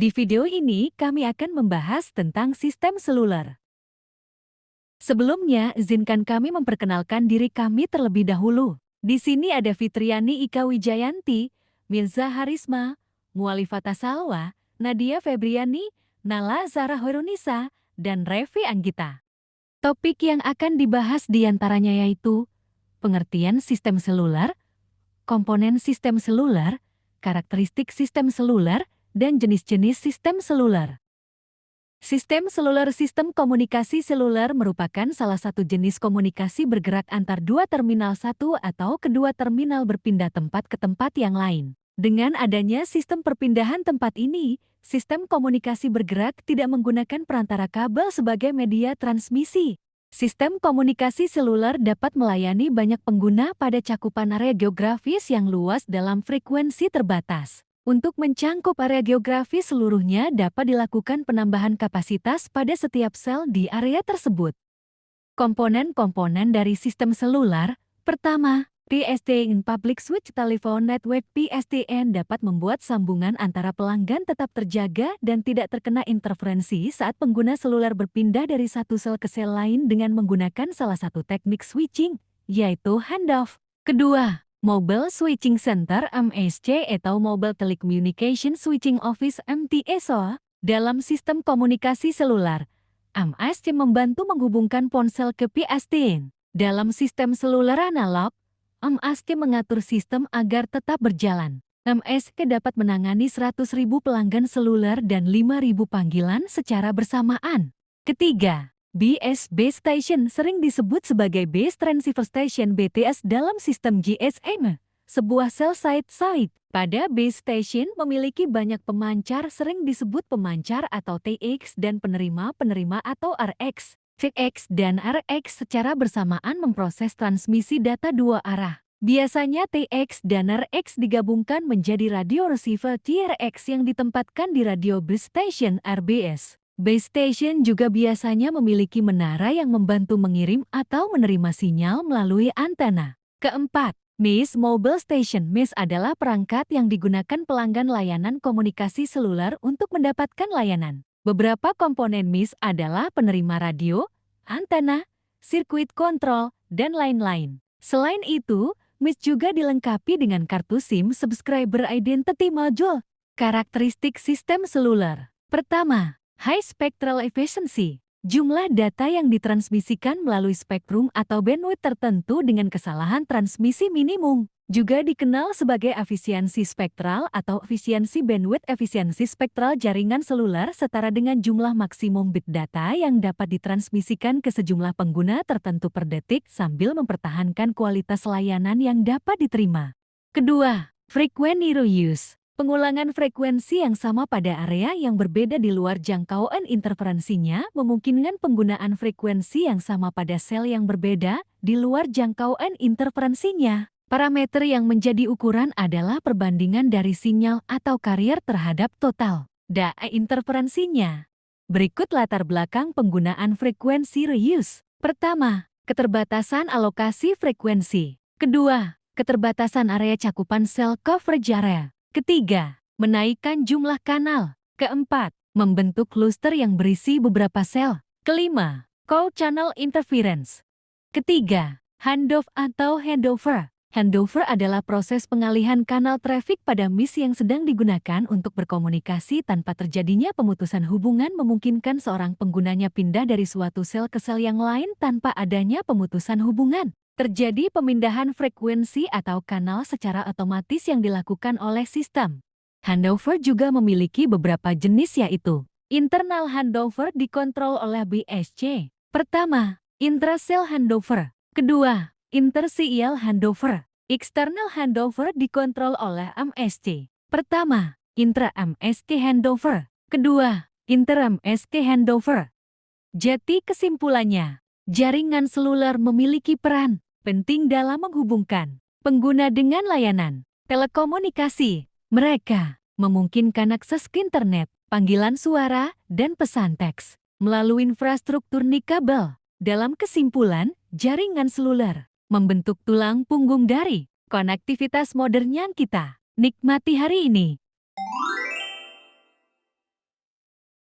Di video ini, kami akan membahas tentang sistem seluler. Sebelumnya, izinkan kami memperkenalkan diri kami terlebih dahulu. Di sini ada Fitriani Ika Wijayanti, Mirza Harisma, Mualifata Salwa, Nadia Febriani, Nala Zara Hoirunisa, dan Revi Anggita. Topik yang akan dibahas diantaranya yaitu pengertian sistem seluler, komponen sistem seluler, karakteristik sistem seluler, dan jenis-jenis sistem seluler. Sistem seluler sistem komunikasi seluler merupakan salah satu jenis komunikasi bergerak antar dua terminal satu atau kedua terminal berpindah tempat ke tempat yang lain. Dengan adanya sistem perpindahan tempat ini, sistem komunikasi bergerak tidak menggunakan perantara kabel sebagai media transmisi. Sistem komunikasi seluler dapat melayani banyak pengguna pada cakupan area geografis yang luas dalam frekuensi terbatas. Untuk mencangkup area geografis seluruhnya dapat dilakukan penambahan kapasitas pada setiap sel di area tersebut. Komponen-komponen dari sistem seluler, pertama, PSTN Public Switch Telephone Network PSTN dapat membuat sambungan antara pelanggan tetap terjaga dan tidak terkena interferensi saat pengguna seluler berpindah dari satu sel ke sel lain dengan menggunakan salah satu teknik switching, yaitu handoff. Kedua, Mobile Switching Center (MSC) atau Mobile Telecommunication Switching Office (MTSO). Dalam sistem komunikasi seluler, MSC membantu menghubungkan ponsel ke PSTN. Dalam sistem seluler analog, MSC mengatur sistem agar tetap berjalan. MSC dapat menangani 100.000 pelanggan seluler dan 5.000 panggilan secara bersamaan. Ketiga, Base Station sering disebut sebagai Base Transceiver Station (BTS) dalam sistem GSM, sebuah cell site. Pada base station memiliki banyak pemancar sering disebut pemancar atau TX dan penerima atau RX. TX dan RX secara bersamaan memproses transmisi data dua arah. Biasanya TX dan RX digabungkan menjadi radio receiver TRX yang ditempatkan di radio base station RBS. Base station juga biasanya memiliki menara yang membantu mengirim atau menerima sinyal melalui antena. Keempat, MIS Mobile Station. MIS adalah perangkat yang digunakan pelanggan layanan komunikasi seluler untuk mendapatkan layanan. Beberapa komponen MIS adalah penerima radio, antena, sirkuit kontrol, dan lain-lain. Selain itu, MIS juga dilengkapi dengan kartu SIM Subscriber Identity Module. Karakteristik sistem seluler. Pertama, High Spectral Efficiency, jumlah data yang ditransmisikan melalui spektrum atau bandwidth tertentu dengan kesalahan transmisi minimum. Juga dikenal sebagai efisiensi spektral atau efisiensi bandwidth. Efisiensi spektral jaringan seluler setara dengan jumlah maksimum bit data yang dapat ditransmisikan ke sejumlah pengguna tertentu per detik sambil mempertahankan kualitas layanan yang dapat diterima. Kedua, Frequency Reuse. Pengulangan frekuensi yang sama pada area yang berbeda di luar jangkauan interferensinya memungkinkan penggunaan frekuensi yang sama pada sel yang berbeda di luar jangkauan interferensinya. Parameter yang menjadi ukuran adalah perbandingan dari sinyal atau karier terhadap total daya interferensinya. Berikut latar belakang penggunaan frekuensi reuse. Pertama, keterbatasan alokasi frekuensi. Kedua, keterbatasan area cakupan sel coverage area. Ketiga, menaikkan jumlah kanal. Keempat, membentuk cluster yang berisi beberapa sel. Kelima, co-channel interference. Ketiga, handoff atau handover. Handover adalah proses pengalihan kanal trafik pada MIS yang sedang digunakan untuk berkomunikasi tanpa terjadinya pemutusan hubungan, memungkinkan seorang penggunanya pindah dari suatu sel ke sel yang lain tanpa adanya pemutusan hubungan. Terjadi pemindahan frekuensi atau kanal secara otomatis yang dilakukan oleh sistem. Handover juga memiliki beberapa jenis yaitu internal handover dikontrol oleh BSC. Pertama, intra-cell handover. Kedua, inter-cell handover. External handover dikontrol oleh MSC. Pertama, intra-MSC handover. Kedua, inter-MSC handover. Jadi kesimpulannya, jaringan seluler memiliki peran penting dalam menghubungkan pengguna dengan layanan telekomunikasi. Mereka memungkinkan akses ke internet, panggilan suara, dan pesan teks melalui infrastruktur nikabel. Dalam kesimpulan, jaringan seluler membentuk tulang punggung dari konektivitas modern yang kita nikmati hari ini.